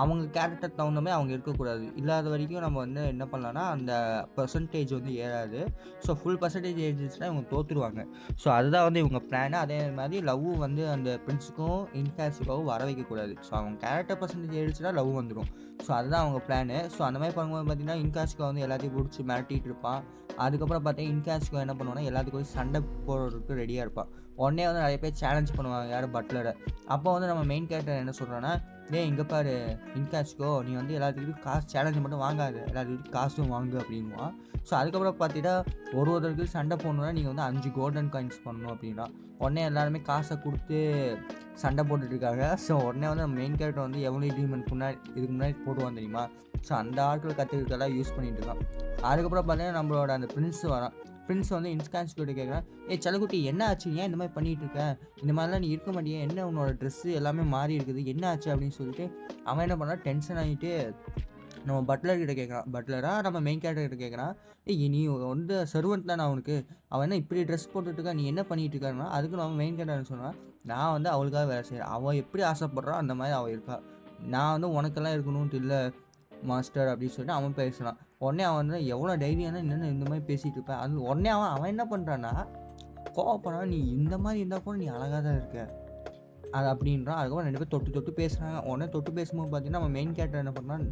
அவங்க கேரக்டர் தகுந்த மாதிரி அவங்க இருக்கக்கூடாது. இல்லாத வரைக்கும் நம்ம வந்து என்ன பண்ணலான்னா அந்த பர்சன்டேஜ் வந்து ஏறாது. ஸோ ஃபுல் பர்சன்டேஜ் ஏறிச்சுன்னா இவங்க தோற்றுருவாங்க. ஸோ அதுதான் வந்து இவங்க பிளான். அதே மாதிரி லவ் வந்து அந்த பிரின்ஸுக்கும் இன்காசியோவும் வர வைக்கக்கூடாது. ஸோ அவங்க கேரக்டர் பர்சன்டேஜ் ஏறிச்சுன்னா லவ் வந்துடும். ஸோ அதுதான் அவங்க பிளானு. ஸோ அந்த மாதிரி பண்ணும்போது பார்த்தீங்கன்னா இன்காசிகோ வந்து எல்லாத்தையும் பிடிச்சி மிரட்டிகிட்டு இருப்பான். அதுக்கப்புறம் பார்த்தீங்கன்னா இன்காசிகோ என்ன பண்ணுவான்னா எல்லாத்துக்கும் சண்டை போடுறதுக்கு ரெடியாக இருப்பான். உடனே வந்து நிறைய பேர் சேலஞ்ச் பண்ணுவாங்க யார் பட்லரை. அப்போ வந்து நம்ம மெயின் கேரக்டர் என்ன சொல்கிறோன்னா, இங்கே பாரு இன்காசிகோ, நீ வந்து எல்லாத்துக்கிட்டும் காசு சேலஞ்சு மட்டும் வாங்காது, எல்லாத்துக்கிட்டும் காசும் வாங்கு அப்படின்வான். ஸோ அதுக்கப்புறம் பார்த்தீங்கன்னா ஒருத்தருக்கு சண்டை போடணுன்னா நீங்கள் வந்து 5 கோல்டன் காயின்ஸ் பண்ணணும் அப்படின்னா உடனே எல்லாருமே காசை கொடுத்து சண்டை போட்டுட்ருக்காங்க. ஸோ உடனே வந்து நம்ம மெயின் கேரக்டர் வந்து எவ்வளோ இதுக்கு முன்னாடி போடுவான் தெரியுமா. ஸோ அந்த ஆட்களை கற்றுக்கிறதெல்லாம் யூஸ் பண்ணிட்டு இருக்கான். அதுக்கப்புறம் பார்த்தீங்கன்னா நம்மளோட அந்த பிரின்ஸ் வரான். பிரின்ஸ் வந்து இன்காசியோட்ட கேட்குறான், செல்லக்குட்டி என்ன ஆச்சு, ஏன் இந்த மாதிரி பண்ணிகிட்டு இருக்க, இந்த மாதிரிலாம் நீ இருக்க மாட்டியே, என்ன உன்னோட ட்ரெஸ்ஸு எல்லாமே மாறி இருக்குது, என்ன ஆச்சு அப்படின்னு சொல்லிட்டு அவன் என்ன பண்ணான், டென்ஷன் ஆகிட்டு நம்ம பட்லர்கிட்ட கேட்குறான். பட்லராக நம்ம மெயின் கேரக்டர்கிட்ட கேட்குறான், நீ வந்து சர்வெண்ட் தானே அவனுக்கு, அவன் என்ன இப்படி ட்ரெஸ் போட்டுட்ருக்கா, நீ என்ன பண்ணிகிட்டு இருக்காருன்னா. அதுக்கு நம்ம மெயின் கேரக்டர் சொன்னான், நான் வந்து அவளுக்காக வேலை செய்கிறேன், அவள் எப்படி ஆசைப்பட்றான் அந்த மாதிரி அவள் இருக்கா, நான் வந்து உனக்கெல்லாம் இருக்கணும்ட்டு இல்லை மாஸ்டர் அப்படின்னு சொல்லிட்டு அவன் பேசுகிறான். உடனே அவன் வந்து எவ்வளோ தைரியம்னா என்னென்ன இந்த மாதிரி பேசிகிட்டு இருப்பேன். அது உடனே அவன் என்ன பண்ணுறான்னா கோவப்படுறான், நீ இந்த மாதிரி இருந்தால் கூட நீ அழகாக தான் இருக்க அது அப்படின்றான். அதுக்கப்புறம் 2 பேர் தொட்டு பேசுகிறாங்க. உடனே தொட்டு பேசும்போது பார்த்தீங்கன்னா நம்ம மெயின் கேரக்டர் என்ன பண்ணுறான்,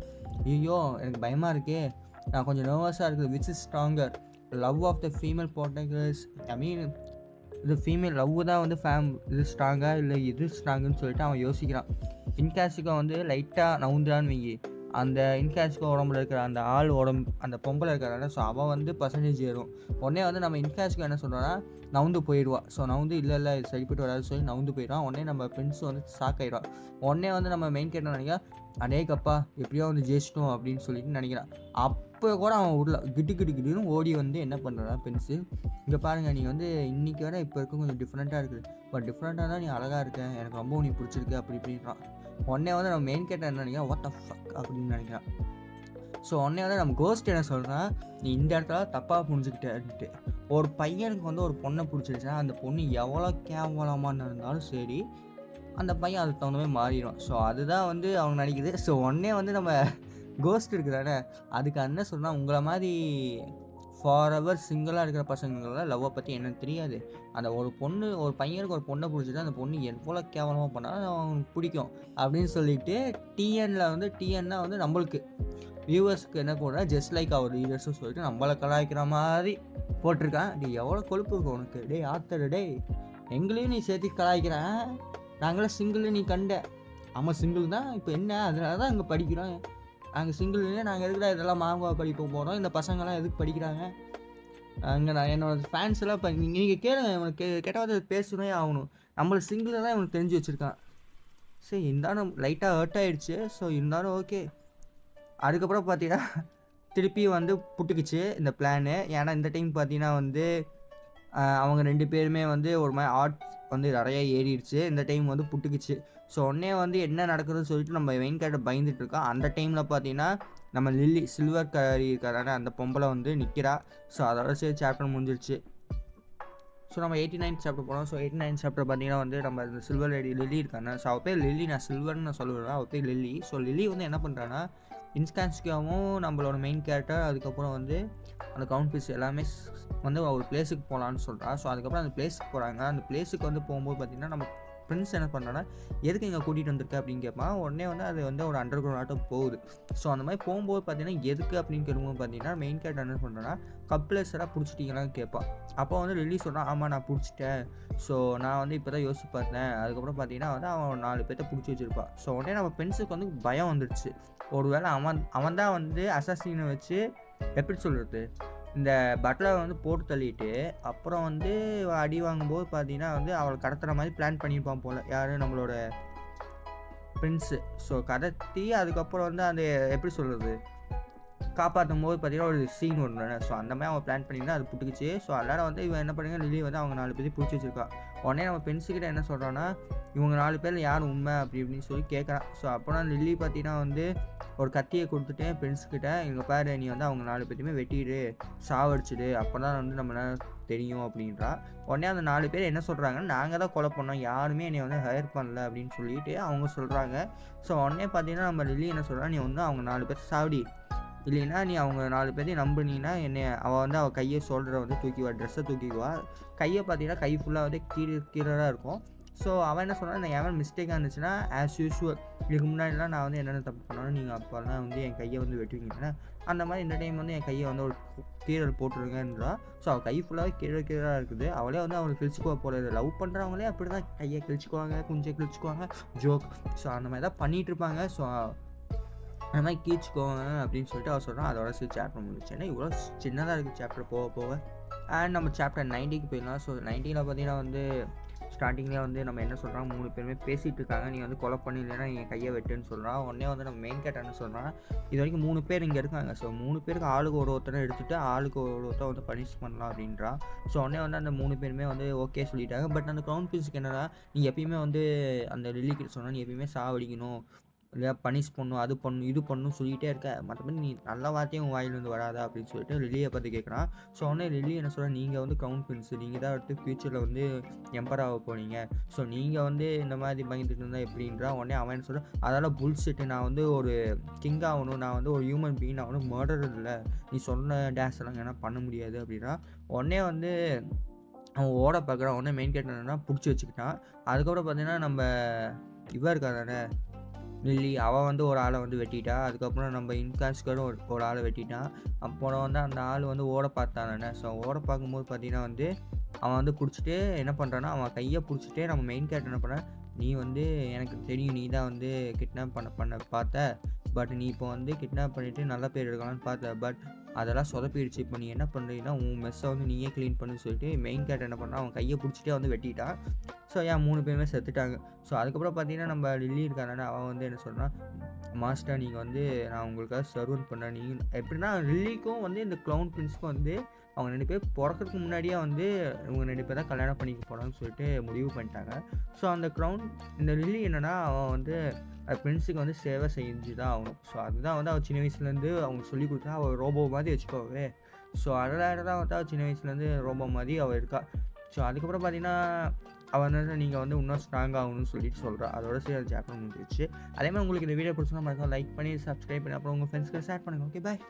ஐயோ எனக்கு பயமாக இருக்கே, நான் கொஞ்சம் நர்வஸாக இருக்குது, which is stronger love of the female protagonists, I mean இது ஃபீமேல் லவ் தான் வந்து இது ஸ்ட்ராங்காக இல்லை இது ஸ்ட்ராங்குன்னு சொல்லிட்டு அவன் யோசிக்கிறான். இன்காசிகோ வந்து லைட்டாக நவுந்துறான்னு வைங்கி, அந்த இன்காசிகோ உடம்புல இருக்கிற அந்த ஆள் உடம்பு அந்த பொம்பளை இருக்கிறாங்க. ஸோ அவன் வந்து பர்சன்டேஜ் ஏறும். உடனே வந்து நம்ம இன்காசிகோ என்ன சொல்கிறோன்னா நவுந்து போயிடுவான். ஸோ நவுந்து இல்லை இது சரிப்பட்டு வராது சொல்லி நவுந்து போயிடுவான். உடனே நம்ம ஃப்ரெண்ட்ஸ் வந்து ஷாக் ஆகிடுவான். உடனே வந்து நம்ம மெயின் கேரக்டர் நினைக்கிறா, அடேக்கப்பா எப்படியோ வந்து ஜெயிச்சிட்டோம் அப்படின்னு சொல்லிட்டு நினைக்கிறான். அப்போ கூட அவன் உள்ள கிட்டுன்னு ஓடி வந்து என்ன பண்ணுறான், பென்ஸு இங்கே பாருங்கள், நீ வந்து இன்றைக்கி வர இப்போ இருக்க கொஞ்சம் டிஃப்ரெண்ட்டாக இருக்குது, பட் டிஃப்ரெண்ட்டாக தான் நீ அழகாக இருக்க, எனக்கு ரொம்ப நீ பிடிச்சிருக்கு அப்படி இப்படின்றான். உடனே வந்து நம்ம மெயின் கேரக்டர் என்ன நினைக்கிறா, வாட் த ஃபக் அப்படின்னு நினைக்கிறான். ஸோ உடனே வந்து நம்ம கோஸ்ட் என்ன சொல்கிறான், நீ இந்த இடத்துல தப்பாக புரிஞ்சுக்கிட்டேன்ட்டு. ஒரு பையனுக்கு வந்து ஒரு பொண்ணை பிடிச்சிருச்சுன்னா அந்த பொண்ணு எவ்வளோ கேவலமான இருந்தாலும் சரி அந்த பையன் அதுக்கு தகுந்த மாதிரி மாறிடும். ஸோ அதுதான் வந்து அவங்க நினைக்குது. ஸோ உடனே வந்து நம்ம கோஸ்ட் இருக்குதானே அதுக்கு என்ன சொன்னால், உங்களை மாதிரி ஃபார் எவர் சிங்கிளாக இருக்கிற பசங்களோட லவ்வை பற்றி எனக்கு தெரியாது, அந்த ஒரு பையனுக்கு ஒரு பொண்ணை பிடிச்சிட்டு அந்த பொண்ணு எவ்வளோ கேவலமாக பண்ணாலும் அவனுக்கு பிடிக்கும் அப்படின்னு சொல்லிட்டு டிஎன்னா வந்து நம்மளுக்கு வியூவர்ஸ்க்கு என்ன போடுறா, ஜஸ்ட் லைக் அவர் ரீடர்ஸும் சொல்லிட்டு நம்மளை கலாய்க்கிற மாதிரி போட்டிருக்கான். நீ எவ்வளோ கொழுப்பு இருக்கும் உனக்கு, டே ஆத்தர், டே எங்களையும் நீ சேர்த்து கலாய்க்கிறேன், நாங்களாம் சிங்கிள் நீ கண்ட, ஆமாம் சிங்கிள் தான், இப்போ என்ன அதனால தான் இங்கே படிக்கிறோம், நாங்கள் சிங்கிள்லேயே நாங்கள் எதுக்குடா இதெல்லாம் மாங்காய் படிக்க போகிறோம், இந்த பசங்கள்லாம் எதுக்கு படிக்கிறாங்க, அங்கே நான் என்னோடய ஃபேன்ஸ் எல்லாம் இப்போ நீங்கள் கேளுங்க, இவனுக்கு கேட்டாவது பேசணும் ஆகணும், நம்மளை சிங்கிள் தான் இவனுக்கு தெரிஞ்சு வச்சுருக்கான். சரி இருந்தாலும் லைட்டாக ஹர்ட் ஆகிடுச்சு. ஸோ இருந்தாலும் ஓகே. அதுக்கப்புறம் பார்த்தீங்கன்னா திருப்பி வந்து புட்டுக்குச்சு இந்த பிளானு. ஏன்னா இந்த டைம் பார்த்தீங்கன்னா வந்து அவங்க 2 பேருமே வந்து ஒரு மாதிரி ஆர்ட் வந்து நிறையா ஏறிடுச்சு. இந்த டைம் வந்து புட்டுக்குச்சு. ஸோ உடனே வந்து என்ன நடக்குதுன்னு சொல்லிட்டு நம்ம மெயின் கேரக்டர் பயந்துட்டு இருக்கோம். அந்த டைமில் பார்த்தீங்கன்னா நம்ம லில்லி சில்வர் கலரி இருக்கிறான அந்த பொம்பளை வந்து நிற்கிறா. ஸோ அதோட சரி சாப்டர் முடிஞ்சிருச்சு. ஸோ நம்ம 89th சாப்டர் போனோம். ஸோ 89th சாப்டர் பார்த்தீங்கன்னா வந்து நம்ம இந்த சில்வர் லேடி லில்லி இருக்காங்க. ஸோ அவள் பேர் லில்லி, நான் சில்வர்னு நான் சொல்லுவேன், அவள் பேர் லில்லி. ஸோ லில்லி வந்து என்ன பண்ணுறான்னா இன்ஸ்கான்ஸ்கியாவும் நம்மளோட மெயின் கேரக்டர் அதுக்கப்புறம் வந்து அந்த கவுண்ட் பீஸ் எல்லாமே வந்து ஒரு பிளேஸுக்கு போகலான்னு சொல்கிறா. ஸோ அதுக்கப்புறம் அந்த பிளேஸுக்கு போகிறாங்க. அந்த பிளேஸுக்கு வந்து போகும்போது பார்த்திங்கன்னா நம்ம ஃப்ரெண்ட்ஸ் என்ன பண்ணுறான்னா எதுக்கு இங்கே கூட்டிகிட்டு வந்திருக்க அப்படின்னு கேட்பான். உடனே வந்து அது வந்து ஒரு அண்டர் கிரவுண்ட் ஆட்டம் போகுது. ஸோ அந்த மாதிரி போகும்போது பார்த்தீங்கன்னா எதுக்கு அப்படின்னு கேட்கும்போது பார்த்தீங்கன்னா மெயின் கேரக்டர் என்ன பண்ணுறேன்னா கப்ளர்ஸ் எல்லாம் பிடிச்சிட்டிங்களான்னு கேட்பான். அப்போ வந்து லில்லி சொல்கிறான், ஆமாம் நான் பிடிச்சிட்டேன். ஸோ நான் வந்து இப்போ தான் யோசிச்சு பார்த்தேன். அதுக்கப்புறம் பார்த்தீங்கன்னா வந்து அவன் 4 பேர்த்த பிடிச்சி வச்சுருப்பான். ஸோ உடனே நம்ம ஃப்ரெண்ட்ஸுக்கு வந்து பயம் வந்துடுச்சு. ஒருவேளை அவன் தான் வந்து அசாசினை வச்சு எப்படி சொல்கிறது இந்த பட்லரை வந்து போட்டு தள்ளிட்டு அப்புறம் வந்து அடி வாங்கும்போது பார்த்தீங்கன்னா வந்து அவளை கடத்துகிற மாதிரி பிளான் பண்ணியிருப்பான் போல் யார் நம்மளோட பிரின்ஸு. ஸோ கடத்தி அதுக்கப்புறம் வந்து அந்த எப்படி சொல்கிறது காப்பாற்றும் போது பார்த்தீங்கன்னா ஒரு சீன் ஒன்று. ஸோ அந்த மாதிரி அவன் பிளான் பண்ணியிருந்தா அது புட்டுக்குச்சு. ஸோ அதனால் வந்து இவன் என்ன பண்ணுங்க லில்லி வந்து அவங்க 4 பேர் பிடிச்சி வச்சிருக்கா. உடனே நம்ம பென்ஸுக்கிட்ட என்ன சொல்கிறான்னா இவங்க 4 பேரில் யார் உண்மை அப்படி இப்படின்னு சொல்லி கேட்குறான். ஸோ அப்போனா லில்லி பார்த்தீங்கன்னா வந்து ஒரு கத்தியை கொடுத்துட்டு பென்ஸுக்கிட்ட இங்கே பாரு நீ வந்து அவங்க 4 பேர்த்தையுமே வெட்டிடு சாவடிச்சிடு அப்போ தான் வந்து நம்மளால் தெரியும் அப்படின்றா. உடனே அந்த 4 பேர் என்ன சொல்கிறாங்கன்னா நாங்கள் தான் கொலை பண்ணோம் யாருமே என்னை வந்து ஹையர் பண்ணல அப்படின்னு சொல்லிட்டு அவங்க சொல்கிறாங்க. ஸோ உடனே பார்த்தீங்கன்னா நம்ம லில்லி என்ன சொல்கிறா நீ வந்து அவங்க 4 பேர் சாவடி இல்லைன்னா நீ அவங்க 4 பேரையும் நம்பினீங்கன்னா என்னை அவள் கையை ஷோல்டரை வந்து தூக்கிவா ட்ரெஸ்ஸை தூக்கிக்குவா. கையை பார்த்தீங்கன்னா கை ஃபுல்லாக வந்து கீழே இருக்கும். ஸோ அவன் என்ன சொன்னால் இந்த எவன் மிஸ்டேக்காக இருந்துச்சுன்னா ஆஸ் யூஸ்வல் இதுக்கு முன்னாடிலாம் நான் வந்து என்னென்ன தப்பு பண்ணாலும் நீங்கள் அப்போல்லாம் வந்து என் கையை வந்து வெட்டுவீங்கன்னா அந்த மாதிரி இந்த டைம் வந்து என் கையை வந்து ஒரு கீழல் போட்டுருங்கன்றா. ஸோ அவள் கை ஃபுல்லாகவே கீழாக இருக்குது. அவளே வந்து அவளுக்கு கிழிச்சிக்குவா போகிறது. லவ் பண்ணுறவங்களே அப்படி தான் கையை கிழிச்சிக்குவாங்க குஞ்சை கிழிச்சிக்குவாங்க ஜோக். ஸோ அந்த மாதிரி தான் பண்ணிகிட்டு இருப்பாங்க. ஸோ அந்த மாதிரி கீழ்ச்சிக்கோங்க அப்படின்னு சொல்லிட்டு அவள் சொல்கிறான். அதோட சரி சாப்டர் முடிச்சு. ஏன்னா இவ்வளோ சின்னதாக இருக்குது சாப்டர் போக போக. அண்ட் நம்ம சாப்டர் 90க்கு போயிடலாம். ஸோ 90ல் பார்த்தீங்கன்னா வந்து ஸ்டார்டிங்லேயே வந்து நம்ம என்ன சொல்கிறோம் 3 பேருமே பேசிகிட்டு இருக்காங்க. நீ வந்து கொலை பண்ணி இல்லைன்னா என் கையை வெட்டுன்னு சொல்கிறான். உடனே வந்து நம்ம மெயின் கேரக்டர் என்ன சொல்கிறான் இது வரைக்கும் 3 பேர் இங்கே இருக்காங்க. ஸோ 3 பேருக்கு ஆளுக்கு ஒருத்தனை எடுத்துகிட்டு ஆளுக்கு ஒருத்தர் வந்து பனிஷ் பண்ணலாம் அப்படின்றான். ஸோ உடனே வந்து அந்த 3 பேருமே வந்து ஓகே சொல்லிட்டாங்க. பட் அந்த க்ரௌன் பீஸுக்கு என்னன்னா நீ எப்பயுமே வந்து அந்த லில்லி கிட்ட சொன்னால் நீ எப்பயுமே சாவடிக்கணும் இல்லையா பனிஷ் பண்ணும் அது பண்ணும் இது பண்ணும் சொல்லிகிட்டே இருக்க மற்றபடி நீ நல்ல வார்த்தையும் உன் வாயிலேருந்து வராதா அப்படின்னு சொல்லிட்டு லில்லியை பற்றி கேட்குறான். ஸோ உடனே லில்லி என்ன சொல்கிறேன் நீங்கள் வந்து க்ரௌன் பிரின்ஸ் நீங்கள் தான் வந்து ஃப்யூச்சரில் வந்து எம்பர் ஆக போனீங்க. ஸோ நீங்கள் வந்து இந்த மாதிரி பயந்துட்டு இருந்தால் எப்படின்றா. உடனே அவன் என்ன சொல்கிறான் அதெல்லாம் புல்ஷிட்டு நான் வந்து ஒரு கிங் ஆகணும் நான் வந்து ஒரு ஹியூமன் பீயிங் நான் வந்து மர்டர் இல்லை நீ சொன்ன டேஸ் எல்லாம் என்ன பண்ண முடியாது அப்படின்னா. உடனே வந்து அவன் ஓட பார்க்குறான். உடனே மெயின் கேரக்டர் என்னன்னா பிடிச்சி வச்சுக்கிட்டான். அதுக்கப்புறம் பார்த்தீங்கன்னா நம்ம இவன் இருக்கா தானே லில்லி அவள் வந்து ஒரு ஆளை வந்து வெட்டிட்டா. அதுக்கப்புறம் நம்ம இன்காஸ்கரும் ஒரு ஆளை வெட்டிட்டான். அப்புறம் வந்து அந்த ஆள் வந்து ஓட பார்த்தானே. ஸோ ஓட பார்க்கும்போது பார்த்தீங்கன்னா வந்து அவன் வந்து பிடிச்சிட்டு என்ன பண்ணுறான்னா அவன் கையை பிடிச்சிட்டே நம்ம மெயின் கேரக்டர் என்ன பண்ண நீ வந்து எனக்கு தெரியும் நீ தான் வந்து கிட்னாப் பண்ண பார்த்த பட் நீ இப்போ வந்து கிட்னாப் பண்ணிவிட்டு நல்ல பேர் எடுக்கலான்னு பார்த்த பட் அதெல்லாம் சொதப்பிடுச்சு. இப்போ நீ என்ன பண்ணுறீங்கன்னா உன் மெஸ்ஸை வந்து நீயே க்ளீன் பண்ணு சொல்லிட்டு மெயின் கேரக்டர் என்ன பண்ணால் அவன் கையை பிடிச்சிட்டே வந்து வெட்டிட்டான். ஸோ ஏன் 3 பேருமே செத்துட்டாங்க. ஸோ அதுக்கப்புறம் பார்த்தீங்கன்னா நம்ம லில்லி இருக்கானே அவன் வந்து என்ன சொல்கிறான் மாஸ்டர் நீங்கள் வந்து நான் உங்களுக்காக சர்வன் பண்ணேன். நீங்கள் எப்படின்னா லில்லிக்கும் வந்து இந்த க்ளவுன் பிரின்ஸுக்கும் வந்து அவங்க 2 பேர் பிறக்கிறதுக்கு முன்னாடியே வந்து இவங்க 2 பேர் தான் கல்யாணம் பண்ணிக்க போகிறான்னு சொல்லிட்டு முடிவு பண்ணிட்டாங்க. ஸோ அந்த இந்த லில்லி என்னென்னா அவன் வந்து பிரின்ஸுக்கு வந்து சேவை செஞ்சு தான் ஆகணும். ஸோ அதுதான் வந்து அவள் சின்ன வயசுலேருந்து அவங்க சொல்லி கொடுத்தா அவள் ரோபோ மாதிரி வச்சுக்கோவே. ஸோ அதனால தான் வந்து அவள் சின்ன வயசுலேருந்து ரோபோ மாதிரி அவள் இருக்கா. ஸோ அதுக்கப்புறம் பார்த்தீங்கன்னா அவன் வந்து நீங்கள் வந்து இன்னும் ஸ்ட்ராங் ஆகணும்னு சொல்லிட்டு சொல்கிறான். அதோட சரி அது சாப்டர் முடிஞ்சிச்சு. அதே மாதிரி உங்களுக்கு இந்த வீடியோ பிடிச்சா மறக்காம லைக் பண்ணி சப்ஸ்கிரைப் பண்ணி அப்புறம் உங்கள் ஃப்ரெண்ட்ஸ்க்கு ஷேர் பண்ணுங்கள். Okay bye.